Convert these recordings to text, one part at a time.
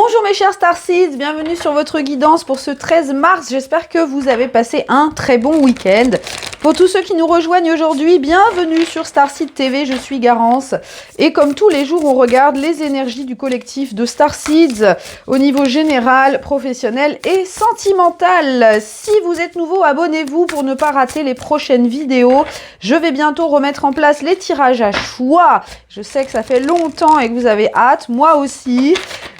Bonjour mes chers Starseeds, bienvenue sur votre guidance pour ce 13 mars. J'espère que vous avez passé un très bon week-end. Pour tous ceux qui nous rejoignent aujourd'hui, bienvenue sur Starseed TV, je suis Garance. Et comme tous les jours, on regarde les énergies du collectif de Starseeds au niveau général, professionnel et sentimental. Si vous êtes nouveau, abonnez-vous pour ne pas rater les prochaines vidéos. Je vais bientôt remettre en place les tirages à choix. Je sais que ça fait longtemps et que vous avez hâte, moi aussi.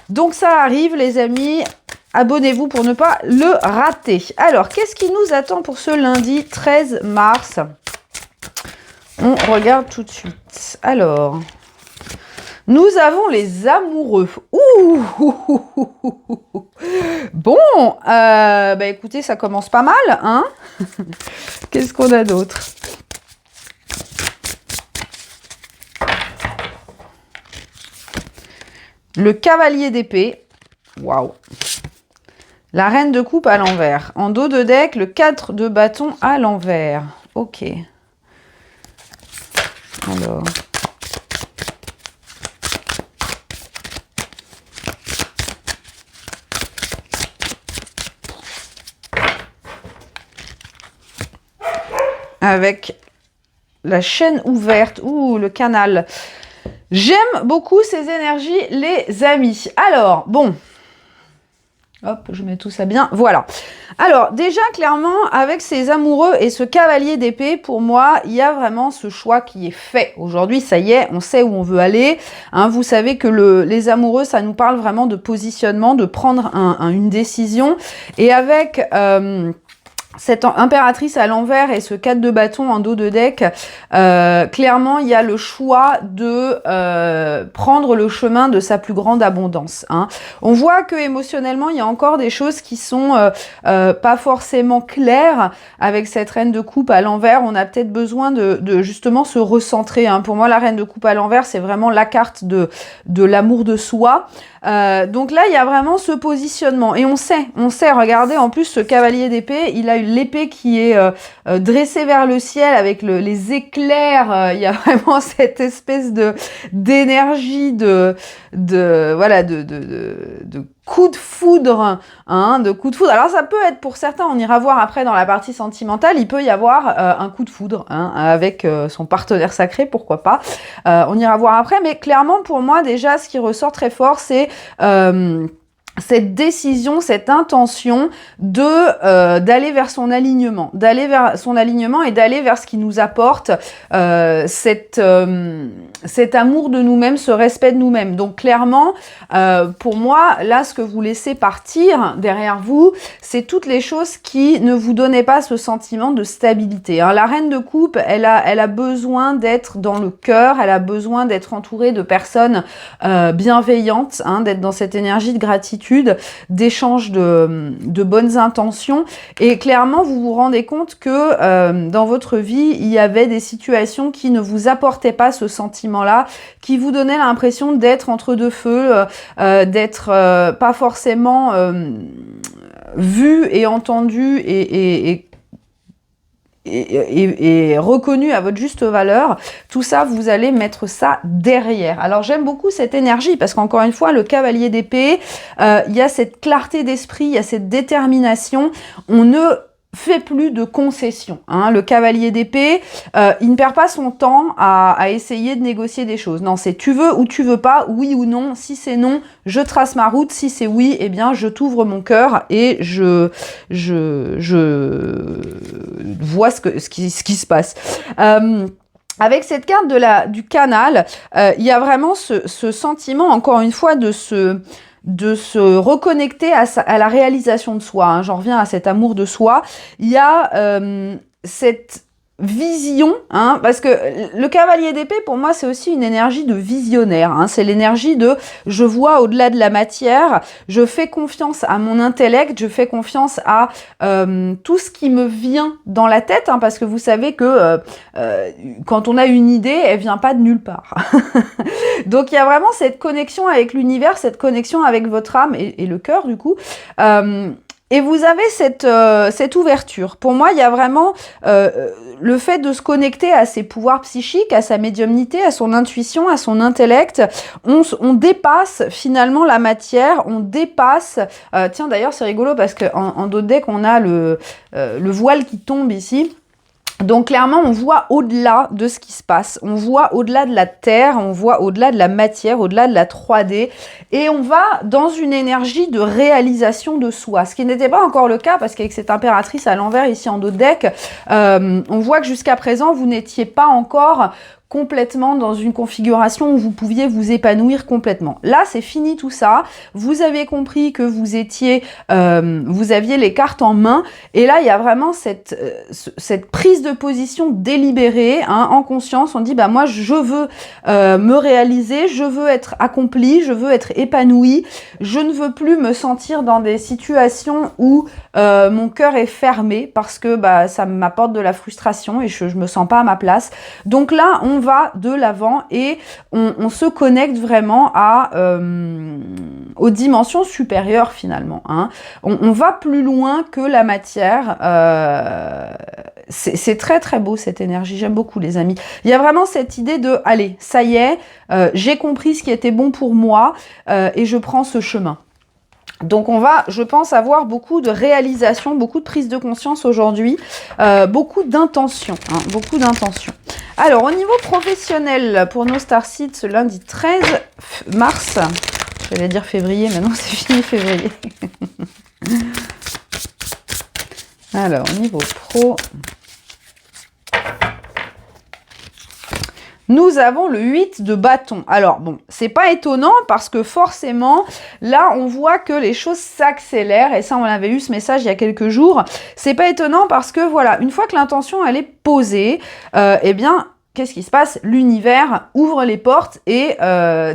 Donc ça arrive les amis, abonnez-vous pour ne pas le rater. Alors, qu'est-ce qui nous attend pour ce lundi 13 mars? On regarde tout de suite. Alors, nous avons les amoureux. Ouh. Bon, bah écoutez, ça commence pas mal, hein. Qu'est-ce qu'on a d'autre? Le cavalier d'épée. Waouh. La reine de coupe à l'envers. En dos de deck, le 4 de bâton à l'envers. Ok. Alors. Avec la chaîne ouverte. Ouh, le canal. J'aime beaucoup ces énergies, les amis. Alors, bon. Hop, je mets tout ça bien. Voilà. Alors, déjà, clairement, avec ces amoureux et ce cavalier d'épée, pour moi, il y a vraiment ce choix qui est fait. Aujourd'hui, ça y est, on sait où on veut aller. Hein, vous savez que les amoureux, ça nous parle vraiment de positionnement, de prendre une décision. Et avec... cette impératrice à l'envers et ce 4 de bâton en dos de deck, clairement, il y a le choix de prendre le chemin de sa plus grande abondance. Hein. On voit que émotionnellement, il y a encore des choses qui sont pas forcément claires avec cette reine de coupe à l'envers. On a peut-être besoin de justement se recentrer. Hein. Pour moi, la reine de coupe à l'envers, c'est vraiment la carte de l'amour de soi. Donc là, il y a vraiment ce positionnement. Et on sait, regardez, en plus, ce cavalier d'épée, il a l'épée qui est dressée vers le ciel avec les éclairs. Il y a vraiment cette espèce d'énergie de coup de foudre, hein, de coup de foudre. Alors ça peut être pour certains, on ira voir après dans la partie sentimentale, il peut y avoir un coup de foudre hein, avec son partenaire sacré, pourquoi pas. On ira voir après, mais clairement pour moi déjà, ce qui ressort très fort, c'est cette décision, cette intention de d'aller vers son alignement, et d'aller vers ce qui nous apporte cet amour de nous-mêmes, ce respect de nous-mêmes. Donc clairement, pour moi, là, ce que vous laissez partir derrière vous, c'est toutes les choses qui ne vous donnaient pas ce sentiment de stabilité. Hein. La reine de coupe, elle a besoin d'être dans le cœur, elle a besoin d'être entourée de personnes bienveillantes, hein, d'être dans cette énergie de gratitude, d'échange de bonnes intentions. Et clairement, vous vous rendez compte que dans votre vie, il y avait des situations qui ne vous apportaient pas ce sentiment-là, qui vous donnaient l'impression d'être entre deux feux, d'être pas forcément vu et entendu et reconnu à votre juste valeur. Tout ça, vous allez mettre ça derrière. Alors j'aime beaucoup cette énergie parce qu'encore une fois, le cavalier d'épée, il y a cette clarté d'esprit, il y a cette détermination. On ne fait plus de concessions. Hein. Le cavalier d'épée, il ne perd pas son temps à essayer de négocier des choses. Non, c'est tu veux ou tu veux pas, oui ou non. Si c'est non, je trace ma route. Si c'est oui, eh bien, je t'ouvre mon cœur et je vois ce qui se passe. Avec cette carte du canal, il y a vraiment ce sentiment, encore une fois, de se reconnecter à la réalisation de soi. Hein. J'en reviens à cet amour de soi. Il y a cette vision, hein, parce que le cavalier d'épée, pour moi, c'est aussi une énergie de visionnaire. Hein. C'est l'énergie de « je vois au-delà de la matière, je fais confiance à mon intellect, je fais confiance à tout ce qui me vient dans la tête, hein, parce que vous savez que quand on a une idée, elle vient pas de nulle part. Donc, il y a vraiment cette connexion avec l'univers, cette connexion avec votre âme et le cœur, du coup. Et vous avez cette ouverture. Pour moi, il y a vraiment le fait de se connecter à ses pouvoirs psychiques, à sa médiumnité, à son intuition, à son intellect. On dépasse finalement la matière, on dépasse... tiens, d'ailleurs, c'est rigolo parce qu'en d'autres decks, on a le voile qui tombe ici. Donc clairement, on voit au-delà de ce qui se passe, on voit au-delà de la terre, on voit au-delà de la matière, au-delà de la 3D, et on va dans une énergie de réalisation de soi, ce qui n'était pas encore le cas, parce qu'avec cette impératrice à l'envers ici en dos de deck, on voit que jusqu'à présent, vous n'étiez pas encore complètement dans une configuration où vous pouviez vous épanouir complètement. Là, c'est fini tout ça. Vous avez compris que vous étiez, vous aviez les cartes en main. Et là, il y a vraiment cette prise de position délibérée, hein, en conscience. On dit, bah moi, je veux me réaliser, je veux être accompli, je veux être épanoui. Je ne veux plus me sentir dans des situations où mon cœur est fermé parce que bah ça m'apporte de la frustration et je me sens pas à ma place. Donc là, on va de l'avant et on se connecte vraiment aux dimensions supérieures finalement. Hein. On va plus loin que la matière. C'est très très beau cette énergie, j'aime beaucoup les amis. Il y a vraiment cette idée de, allez, ça y est, j'ai compris ce qui était bon pour moi et je prends ce chemin. Donc on va, je pense, avoir beaucoup de réalisation, beaucoup de prise de conscience aujourd'hui, beaucoup d'intention, hein, beaucoup d'intention. Alors au niveau professionnel, pour nos starseeds, ce lundi 13 mars, j'allais dire février, maintenant c'est fini février. Alors au niveau pro... Nous avons le 8 de bâton. Alors, bon, c'est pas étonnant parce que forcément, là, on voit que les choses s'accélèrent. Et ça, on avait eu ce message il y a quelques jours. C'est pas étonnant parce que, voilà, une fois que l'intention, elle est posée, eh bien... Qu'est-ce qui se passe? L'univers ouvre les portes et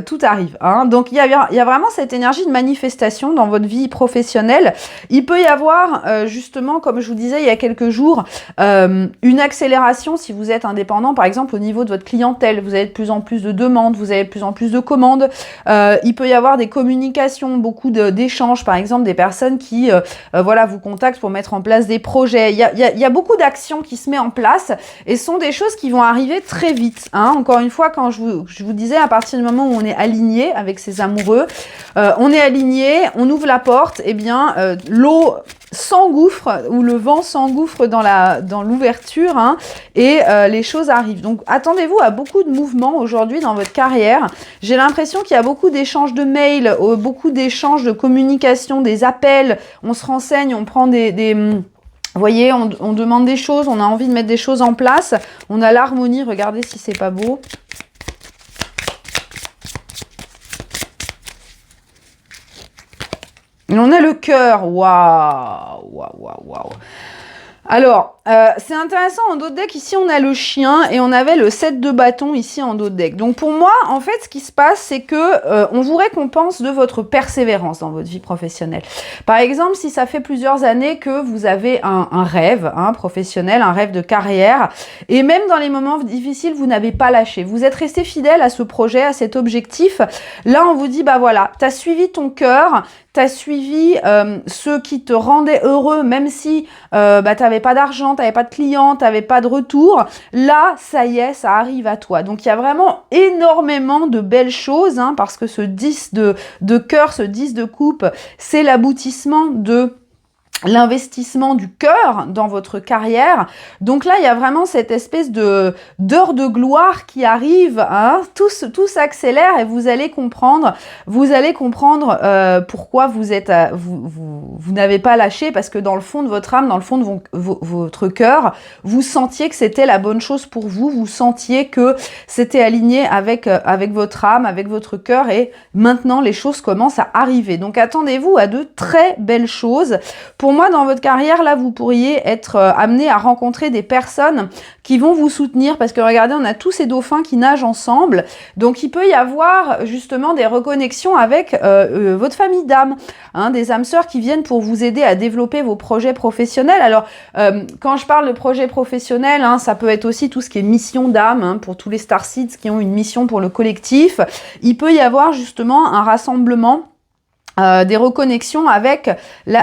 tout arrive. Hein. Donc, il y a vraiment cette énergie de manifestation dans votre vie professionnelle. Il peut y avoir, justement, comme je vous disais il y a quelques jours, une accélération si vous êtes indépendant, par exemple, au niveau de votre clientèle. Vous avez de plus en plus de demandes, vous avez de plus en plus de commandes. Il peut y avoir des communications, beaucoup d'échanges, par exemple, des personnes qui voilà, vous contactent pour mettre en place des projets. Il y a beaucoup d'actions qui se mettent en place et ce sont des choses qui vont arriver très vite. Hein. Encore une fois, quand je vous disais, à partir du moment où on est aligné avec ses amoureux, on est aligné, on ouvre la porte, et bien l'eau s'engouffre ou le vent s'engouffre dans l'ouverture, hein, et les choses arrivent. Donc attendez-vous à beaucoup de mouvements aujourd'hui dans votre carrière. J'ai l'impression qu'il y a beaucoup d'échanges de mails, beaucoup d'échanges de communication, des appels, on se renseigne, on prend vous voyez, on demande des choses, on a envie de mettre des choses en place. On a l'harmonie, regardez si c'est pas beau. Et on a le cœur. Waouh, waouh, waouh, waouh. Alors, c'est intéressant, en dos de deck, ici on a le chien et on avait le 7 de bâton ici en dos de deck. Donc pour moi, en fait, ce qui se passe, c'est que on vous récompense de votre persévérance dans votre vie professionnelle. Par exemple, si ça fait plusieurs années que vous avez un rêve professionnel, un rêve de carrière, et même dans les moments difficiles, vous n'avez pas lâché. Vous êtes resté fidèle à ce projet, à cet objectif. Là, on vous dit, bah voilà, tu as suivi ton cœur, tu as suivi ce qui te rendait heureux, même si tu n'avais pas d'argent, tu n'avais pas de clients, tu n'avais pas de retour. Là, ça y est, ça arrive à toi. Donc, il y a vraiment énormément de belles choses, hein, parce que ce 10 de cœur, ce 10 de coupe, c'est l'aboutissement de l'investissement du cœur dans votre carrière. Donc là, il y a vraiment cette espèce d'heure de gloire qui arrive, hein. Tout s'accélère et vous allez comprendre pourquoi vous n'avez pas lâché, parce que dans le fond de votre âme, dans le fond de votre cœur, vous sentiez que c'était la bonne chose pour vous, vous sentiez que c'était aligné avec votre âme, avec votre cœur, et maintenant les choses commencent à arriver. Donc attendez-vous à de très belles choses. Pour moi, dans votre carrière, là, vous pourriez être amené à rencontrer des personnes qui vont vous soutenir, parce que regardez, on a tous ces dauphins qui nagent ensemble. Donc, il peut y avoir justement des reconnexions avec votre famille d'âmes, hein, des âmes sœurs qui viennent pour vous aider à développer vos projets professionnels. Alors, quand je parle de projet professionnel, hein, ça peut être aussi tout ce qui est mission d'âme, hein, pour tous les starseeds qui ont une mission pour le collectif. Il peut y avoir justement un rassemblement des reconnexions avec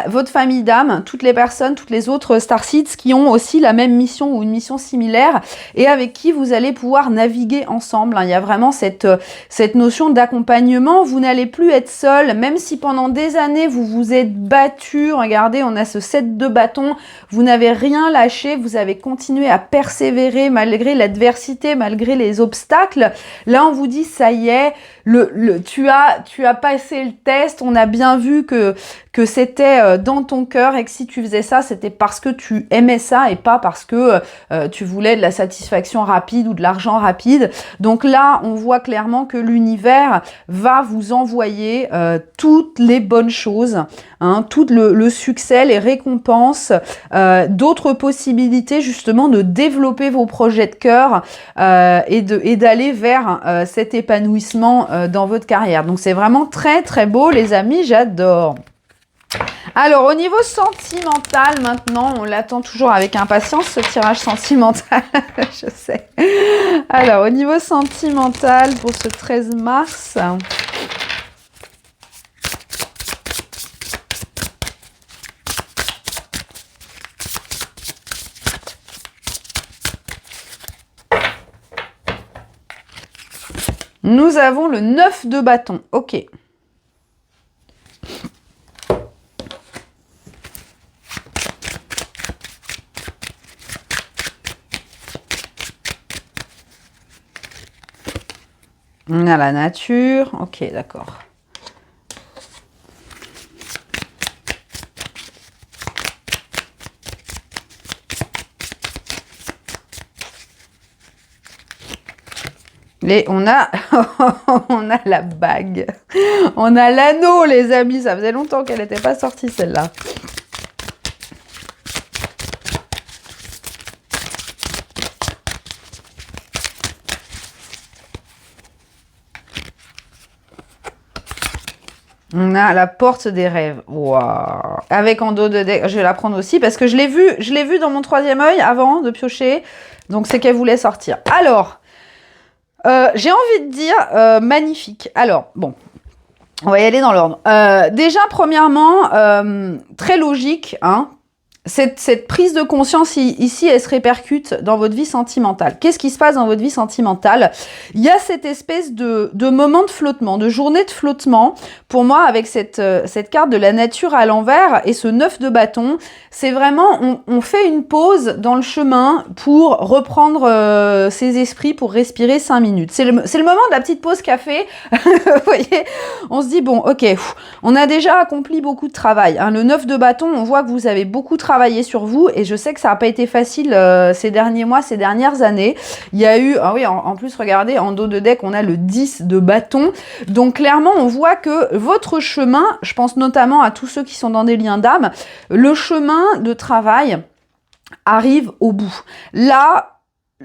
votre famille d'âme, toutes les personnes, toutes les autres starseeds qui ont aussi la même mission ou une mission similaire et avec qui vous allez pouvoir naviguer ensemble. Il y a vraiment cette notion d'accompagnement. Vous n'allez plus être seul, même si pendant des années vous vous êtes battu. Regardez, on a ce 7 de bâton. Vous n'avez rien lâché, vous avez continué à persévérer malgré l'adversité, malgré les obstacles. Là, on vous dit, ça y est, tu as passé le test, on a bien vu que c'était dans ton cœur et que si tu faisais ça, c'était parce que tu aimais ça et pas parce que tu voulais de la satisfaction rapide ou de l'argent rapide. Donc là, on voit clairement que l'univers va vous envoyer toutes les bonnes choses, tout le succès, les récompenses, d'autres possibilités justement de développer vos projets de cœur et d'aller vers cet épanouissement dans votre carrière. Donc c'est vraiment très très beau les amis, j'adore. Alors au niveau sentimental maintenant, on l'attend toujours avec impatience ce tirage sentimental, je sais. Alors au niveau sentimental pour ce 13 mars... Nous avons le 9 de bâton. Ok. On a la nature. Ok, d'accord. Et on a, on a la bague. On a l'anneau, les amis. Ça faisait longtemps qu'elle n'était pas sortie, celle-là. On a la porte des rêves. Waouh. Avec en dos de deck. Je vais la prendre aussi parce que je l'ai vu dans mon troisième œil avant de piocher. Donc, c'est qu'elle voulait sortir. Alors... j'ai envie de dire magnifique. Alors, bon, on va y aller dans l'ordre. Déjà, premièrement, très logique, hein. Cette prise de conscience ici, elle se répercute dans votre vie sentimentale. Qu'est-ce qui se passe dans votre vie sentimentale? Il y a cette espèce de moment de flottement, de journée de flottement. Pour moi, avec cette carte de la nature à l'envers et ce 9 de bâton, c'est vraiment, on fait une pause dans le chemin pour reprendre ses esprits, pour respirer 5 minutes. C'est le moment de la petite pause café. Vous voyez, on se dit, bon, ok, on a déjà accompli beaucoup de travail. Hein. Le 9 de bâton, on voit que vous avez beaucoup travaillé sur vous et je sais que ça n'a pas été facile ces derniers mois, ces dernières années. Il y a eu, ah oui, en plus, regardez, en dos de deck, on a le 10 de bâton. Donc, clairement, on voit que votre chemin, je pense notamment à tous ceux qui sont dans des liens d'âme, le chemin de travail arrive au bout. Là,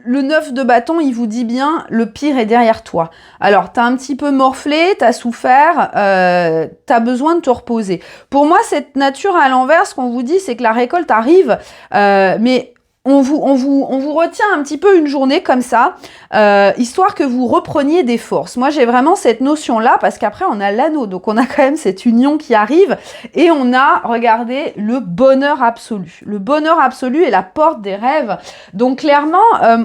le 9 de bâton, il vous dit bien, le pire est derrière toi. Alors, t'as un petit peu morflé, t'as souffert, t'as besoin de te reposer. Pour moi, cette nature à l'envers, ce qu'on vous dit, c'est que la récolte arrive, mais on vous retient un petit peu une journée comme ça, histoire que vous repreniez des forces. Moi, j'ai vraiment cette notion-là, parce qu'après, on a l'anneau, donc on a quand même cette union qui arrive, et on a, regardez, le bonheur absolu. Le bonheur absolu est la porte des rêves. Donc, clairement,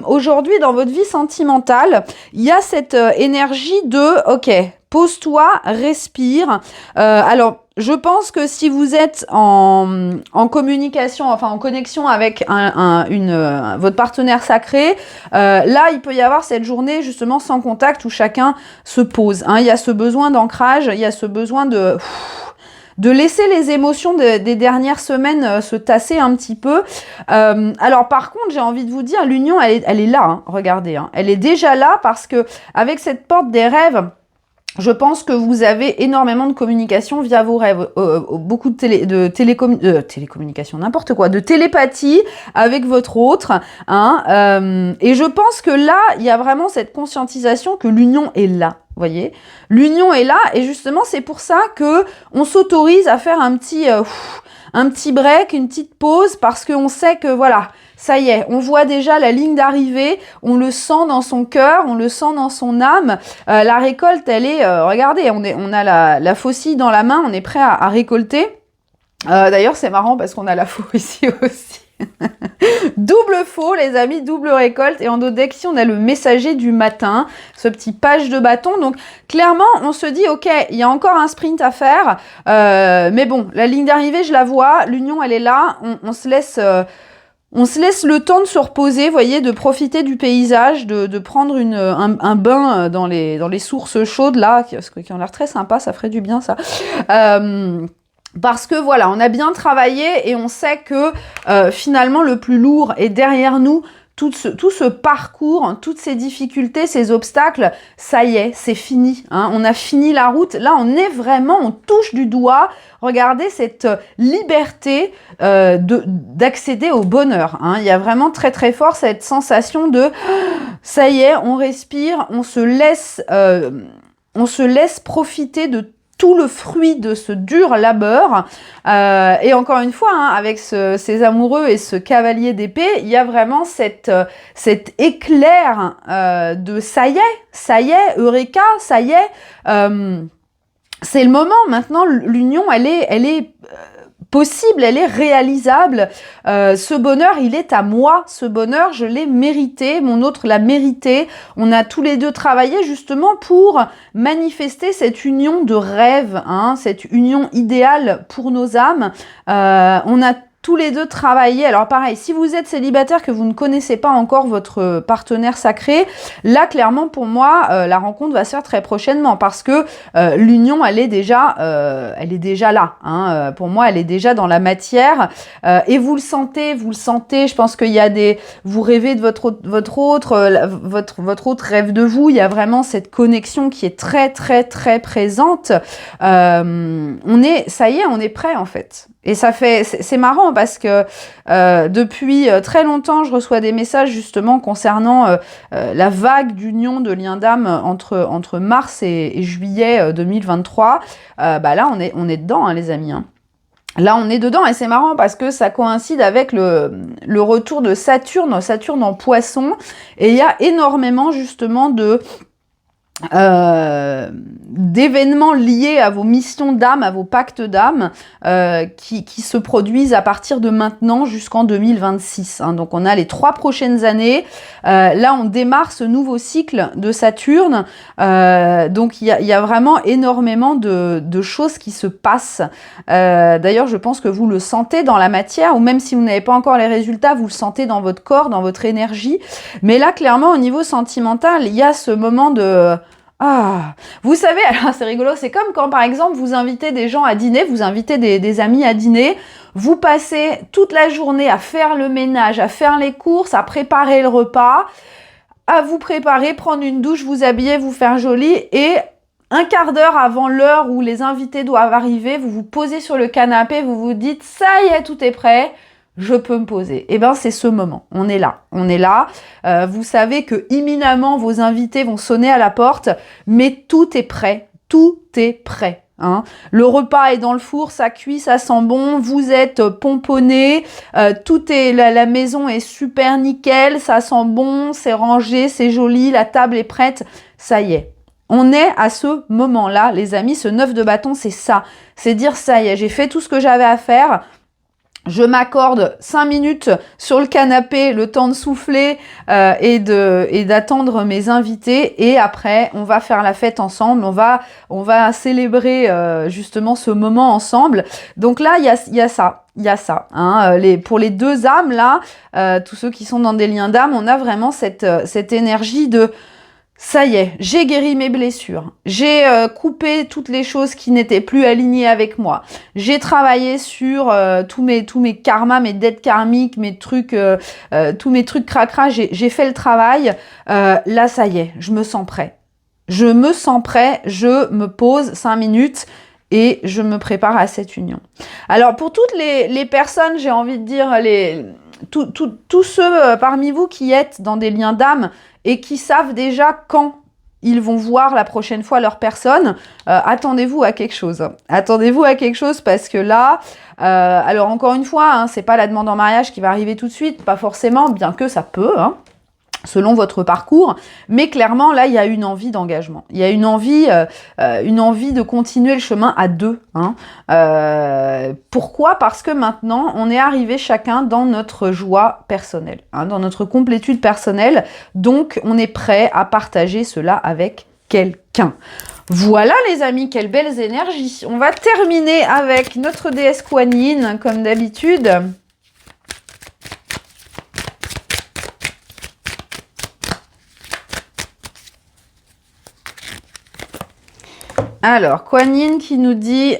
aujourd'hui, dans votre vie sentimentale, il y a cette énergie de, ok, pose-toi, respire. Alors, je pense que si vous êtes en communication, enfin en connexion avec votre partenaire sacré, là, il peut y avoir cette journée justement sans contact où chacun se pose. Hein. Il y a ce besoin d'ancrage, il y a ce besoin de laisser les émotions des dernières semaines se tasser un petit peu. Alors par contre, j'ai envie de vous dire, l'union, elle est là, hein, regardez. Hein. Elle est déjà là parce que avec cette porte des rêves, je pense que vous avez énormément de communication via vos rêves, beaucoup de télécommunication, n'importe quoi, de télépathie avec votre autre. Hein, et je pense que là, il y a vraiment cette conscientisation que l'union est là. Voyez, l'union est là et justement, c'est pour ça que on s'autorise à faire un petit break, une petite pause parce qu'on sait que voilà, ça y est, on voit déjà la ligne d'arrivée, on le sent dans son cœur, on le sent dans son âme. La récolte, elle est, regardez, on a la faucille dans la main, on est prêt à récolter. D'ailleurs, c'est marrant parce qu'on a la faux ici aussi. Double faux, les amis, double récolte. Et en deck, ici, on a le messager du matin, ce petit page de bâton. Donc, clairement, on se dit, ok, il y a encore un sprint à faire. Mais bon, la ligne d'arrivée, je la vois. L'union, elle est là. On se laisse... on se laisse le temps de se reposer, vous voyez, de profiter du paysage, de prendre un bain dans les sources chaudes, là, qui ont l'air très sympa, ça ferait du bien, ça. Parce que voilà, on a bien travaillé et on sait que finalement le plus lourd est derrière nous. Tout ce parcours, toutes ces difficultés, ces obstacles, ça y est, c'est fini. Hein, on a fini la route. Là, on touche du doigt. Regardez cette liberté d'accéder au bonheur. Hein. Il y a vraiment très très fort cette sensation de ça y est, on respire, on se laisse profiter de tout le fruit de ce dur labeur. Et encore une fois, hein, avec ces amoureux et ce cavalier d'épée, il y a vraiment cet éclair de ça y est, Eureka, ça y est. C'est le moment. Maintenant, l'union, elle est possible, elle est réalisable. Ce bonheur, il est à moi. Ce bonheur, je l'ai mérité. Mon autre l'a mérité. On a tous les deux travaillé justement pour manifester cette union de rêve, hein, cette union idéale pour nos âmes. On a tous les deux travailler. Alors pareil, si vous êtes célibataire, que vous ne connaissez pas encore votre partenaire sacré, là clairement pour moi, la rencontre va se faire très prochainement parce que l'union, elle est déjà là. Hein. Pour moi, elle est déjà dans la matière et vous le sentez. Je pense qu'il y a vous rêvez de votre autre rêve de vous. Il y a vraiment cette connexion qui est très très très présente. Ça y est, on est prêt en fait. Et c'est marrant parce que depuis très longtemps, je reçois des messages justement concernant la vague d'union de liens d'âme entre mars et juillet 2023. Là, on est dedans, hein, les amis. Hein. Là, on est dedans et c'est marrant parce que ça coïncide avec le retour de Saturne en Poisson. Et il y a énormément justement d'événements liés à vos missions d'âme, à vos pactes d'âme qui se produisent à partir de maintenant jusqu'en 2026. Hein. Donc on a les 3 prochaines années. Là on démarre ce nouveau cycle de Saturne. Donc il y a vraiment énormément de choses qui se passent. D'ailleurs je pense que vous le sentez dans la matière ou même si vous n'avez pas encore les résultats, vous le sentez dans votre corps, dans votre énergie. Mais là clairement au niveau sentimental, il y a ce moment de... Ah, vous savez, alors c'est rigolo, c'est comme quand par exemple vous invitez des gens à dîner, vous invitez des amis à dîner, vous passez toute la journée à faire le ménage, à faire les courses, à préparer le repas, à vous préparer, prendre une douche, vous habiller, vous faire joli et un quart d'heure avant l'heure où les invités doivent arriver, vous vous posez sur le canapé, vous vous dites ça y est, tout est prêt. Je peux me poser. Eh bien, c'est ce moment. On est là. Vous savez que imminemment, vos invités vont sonner à la porte, mais tout est prêt. Tout est prêt. Hein. Le repas est dans le four, ça cuit, ça sent bon. Vous êtes pomponnés. La maison est super nickel. Ça sent bon, c'est rangé, c'est joli. La table est prête. Ça y est. On est à ce moment-là, les amis. Ce 9 de bâton, c'est ça. C'est dire ça y est, j'ai fait tout ce que j'avais à faire. Je m'accorde 5 minutes sur le canapé, le temps de souffler et d'attendre mes invités. Et après, on va faire la fête ensemble. On va célébrer justement ce moment ensemble. Donc là, il y a ça. Hein. Pour les deux âmes, là, tous ceux qui sont dans des liens d'âme, on a vraiment cette énergie de... Ça y est, j'ai guéri mes blessures, j'ai coupé toutes les choses qui n'étaient plus alignées avec moi, j'ai travaillé sur tous mes karmas, mes dettes karmiques, mes trucs, tous mes trucs cracra, j'ai fait le travail, là ça y est, je me sens prêt, je me pose 5 minutes et je me prépare à cette union. Alors pour toutes les personnes, j'ai envie de dire, tous ceux parmi vous qui êtes dans des liens d'âme, et qui savent déjà quand ils vont voir la prochaine fois leur personne, attendez-vous à quelque chose. Attendez-vous à quelque chose parce que là, alors encore une fois, hein, c'est pas la demande en mariage qui va arriver tout de suite, pas forcément, bien que ça peut, hein, selon votre parcours, mais clairement, là, il y a une envie d'engagement. Il y a une envie de continuer le chemin à deux. Hein. Pourquoi? Parce que maintenant, on est arrivé chacun dans notre joie personnelle, hein, dans notre complétude personnelle, donc on est prêt à partager cela avec quelqu'un. Voilà les amis, quelles belles énergies. On va terminer avec notre déesse Kuan Yin, comme d'habitude. Alors, Kuan Yin qui nous dit...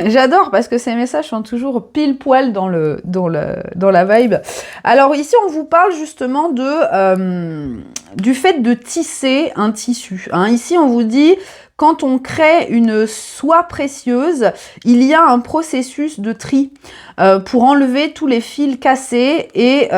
J'adore parce que ces messages sont toujours pile poil dans la vibe. Alors ici, on vous parle justement du fait de tisser un tissu. Hein. Ici, on vous dit, quand on crée une soie précieuse, il y a un processus de tri pour enlever tous les fils cassés et...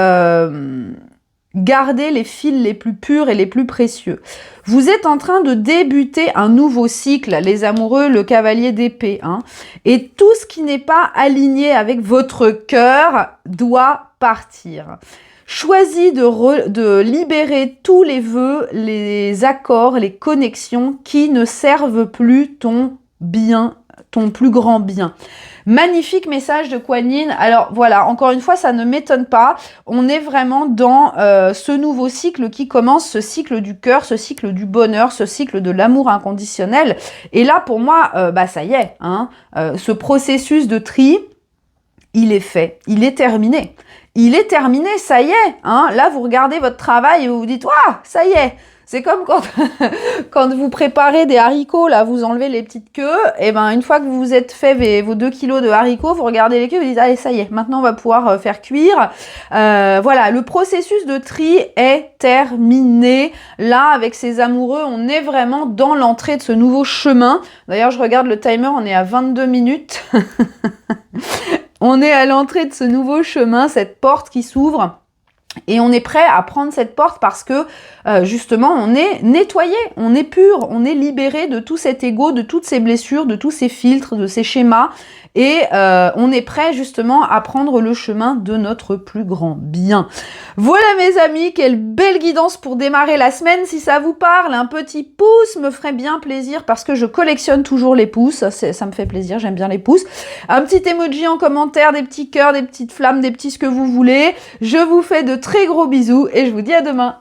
Gardez les fils les plus purs et les plus précieux. Vous êtes en train de débuter un nouveau cycle, les amoureux, le cavalier d'épée. Hein, et tout ce qui n'est pas aligné avec votre cœur doit partir. Choisis de libérer tous les vœux, les accords, les connexions qui ne servent plus ton bien, ton plus grand bien. Magnifique message de Kuan Yin. Alors voilà, encore une fois, ça ne m'étonne pas. On est vraiment dans ce nouveau cycle qui commence, ce cycle du cœur, ce cycle du bonheur, ce cycle de l'amour inconditionnel. Et là, pour moi, ça y est. Hein, ce processus de tri, il est fait, il est terminé. Il est terminé, ça y est. Hein, là, vous regardez votre travail et vous vous dites « Waouh, ça y est !» C'est comme quand vous préparez des haricots, là, vous enlevez les petites queues, et ben une fois que vous vous êtes fait vos 2 kilos de haricots, vous regardez les queues, vous dites allez, ça y est, maintenant on va pouvoir faire cuire. Voilà, le processus de tri est terminé. Là, avec ces amoureux, on est vraiment dans l'entrée de ce nouveau chemin. D'ailleurs, je regarde le timer, on est à 22 minutes. On est à l'entrée de ce nouveau chemin, cette porte qui s'ouvre. Et on est prêt à prendre cette porte parce que justement on est nettoyé, on est pur, on est libéré de tout cet ego, de toutes ces blessures, de tous ces filtres, de ces schémas. Et on est prêt justement à prendre le chemin de notre plus grand bien. Voilà mes amis, quelle belle guidance pour démarrer la semaine. Si ça vous parle, un petit pouce me ferait bien plaisir parce que je collectionne toujours les pouces. Ça me fait plaisir, j'aime bien les pouces. Un petit emoji en commentaire, des petits cœurs, des petites flammes, des petits ce que vous voulez. Je vous fais de très gros bisous et je vous dis à demain.